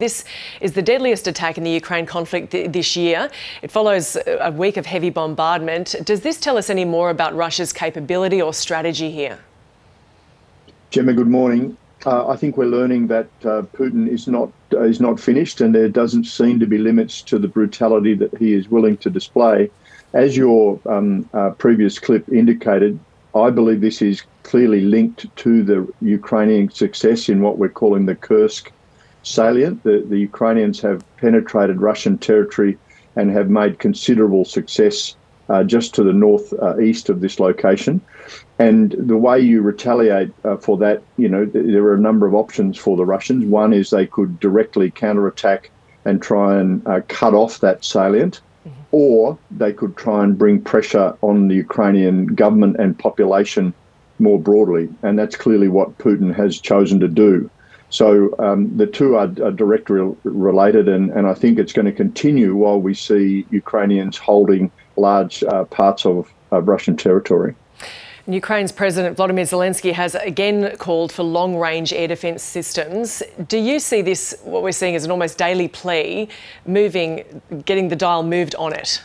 This is the deadliest attack in the Ukraine conflict this year. It follows a week of heavy bombardment. Does this tell us any more about Russia's capability or strategy here? Gemma, good morning. I think we're learning that Putin is not finished, and there doesn't seem to be limits to the brutality that he is willing to display. As your previous clip indicated, I believe this is clearly linked to the Ukrainian success in what we're calling the Kursk salient. The Ukrainians have penetrated Russian territory and have made considerable success just to the northeast of this location. And the way you retaliate for that, there are a number of options for the Russians. One is they could directly counterattack and try and cut off that salient, or they could try and bring pressure on the Ukrainian government and population more broadly. And that's clearly what Putin has chosen to do. So the two are directly related, and I think it's going to continue while we see Ukrainians holding large parts of Russian territory. And Ukraine's President Volodymyr Zelenskyy has again called for long-range air defence systems. Do you see this, what we're seeing as an almost daily plea, getting the dial moved on it?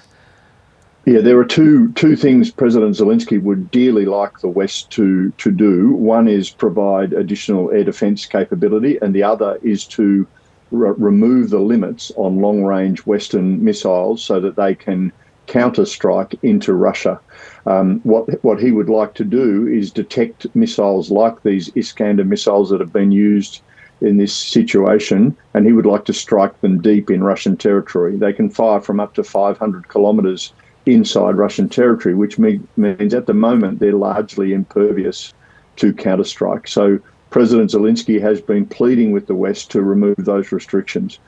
Yeah, there are two things President Zelenskyy would dearly like the West to do. One is provide additional air defence capability, and the other is to remove the limits on long-range Western missiles so that they can counter-strike into Russia. What he would like to do is detect missiles like these Iskander missiles that have been used in this situation, and he would like to strike them deep in Russian territory. They can fire from up to 500 kilometres inside Russian territory, which means at the moment they're largely impervious to counterstrike. So President Zelenskyy has been pleading with the West to remove those restrictions.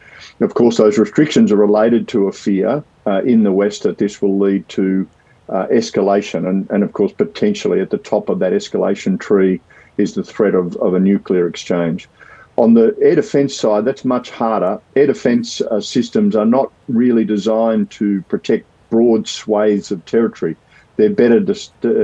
Of course, those restrictions are related to a fear in the West that this will lead to escalation. And of course, potentially at the top of that escalation tree is the threat of a nuclear exchange. On the air defence side, that's much harder. Air defence systems are not really designed to protect broad swathes of territory. They're better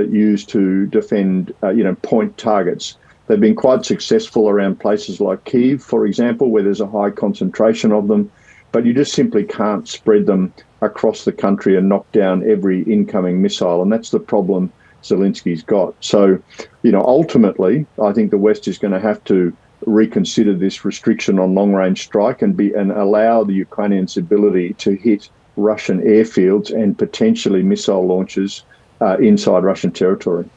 used to defend, point targets. They've been quite successful around places like Kyiv, for example, where there's a high concentration of them, but you just simply can't spread them across the country and knock down every incoming missile, and that's the problem Zelensky's got. So, ultimately, I think the West is going to have to reconsider this restriction on long-range strike and allow the Ukrainians' ability to hit Russian airfields and potentially missile launches inside Russian territory.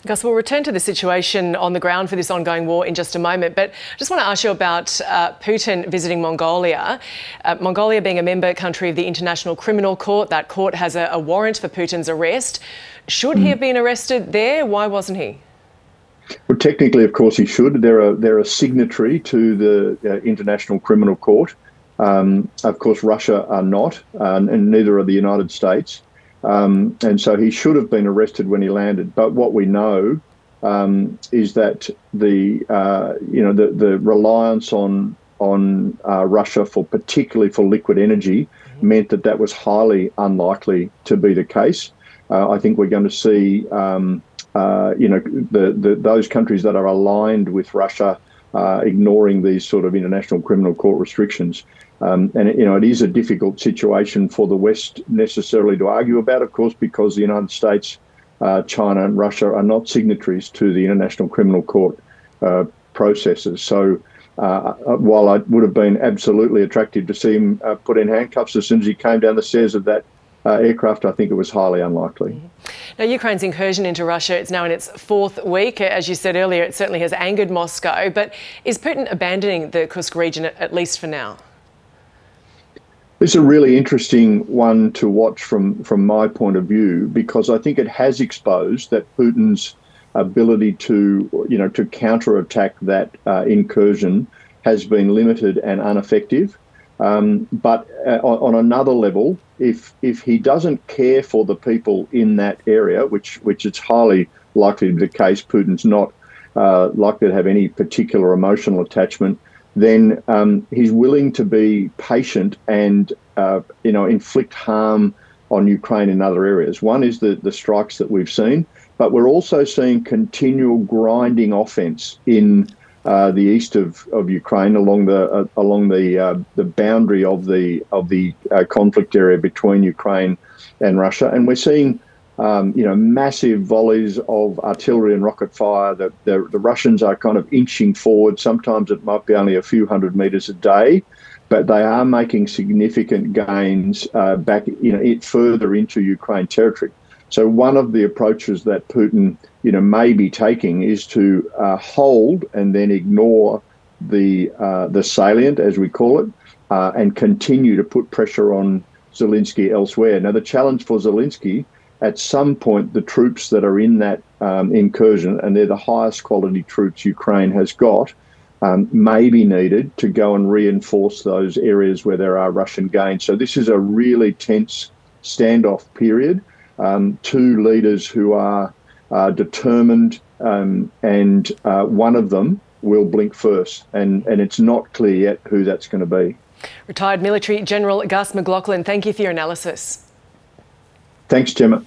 Gus, we'll return to the situation on the ground for this ongoing war in just a moment, but I just want to ask you about Putin visiting Mongolia. Mongolia being a member country of the International Criminal Court, that court has a warrant for Putin's arrest. Should he have been arrested there? Why wasn't he? Well, technically, of course, he should. They're a signatory to the International Criminal Court. Of course, Russia are not, and neither are the United States. And so he should have been arrested when he landed. But what we know is that the reliance on Russia particularly for liquid energy meant that was highly unlikely to be the case. I think we're going to see those countries that are aligned with Russia ignoring these sort of International Criminal Court restrictions. It is a difficult situation for the West necessarily to argue about, of course, because the United States, China and Russia are not signatories to the International Criminal Court processes. So while I would have been absolutely attractive to see him put in handcuffs as soon as he came down the stairs of that aircraft, I think it was highly unlikely. Now, Ukraine's incursion into Russia, it's now in its fourth week. As you said earlier, it certainly has angered Moscow. But is Putin abandoning the Kursk region, at least for now? This is a really interesting one to watch from my point of view, because I think it has exposed that Putin's ability to counterattack that incursion has been limited and ineffective. But on another level, if he doesn't care for the people in that area, which it's highly likely to be the case, Putin's not likely to have any particular emotional attachment, then he's willing to be patient and inflict harm on Ukraine in other areas. One is the strikes that we've seen, but we're also seeing continual grinding offense in the east of Ukraine, along the boundary of the conflict area between Ukraine and Russia, and we're seeing massive volleys of artillery and rocket fire. The Russians are kind of inching forward. Sometimes it might be only a few hundred meters a day, but they are making significant gains back, further into Ukraine territory. So one of the approaches that Putin, may be taking is to hold and then ignore the salient, as we call it, and continue to put pressure on Zelenskyy elsewhere. Now, the challenge for Zelenskyy, at some point, the troops that are in that incursion, and they're the highest quality troops Ukraine has got, may be needed to go and reinforce those areas where there are Russian gains. So this is a really tense standoff period. Two leaders who are determined, and one of them will blink first, and it's not clear yet who that's going to be. Retired Military General Gus McLachlan, thank you for your analysis. Thanks, Gemma.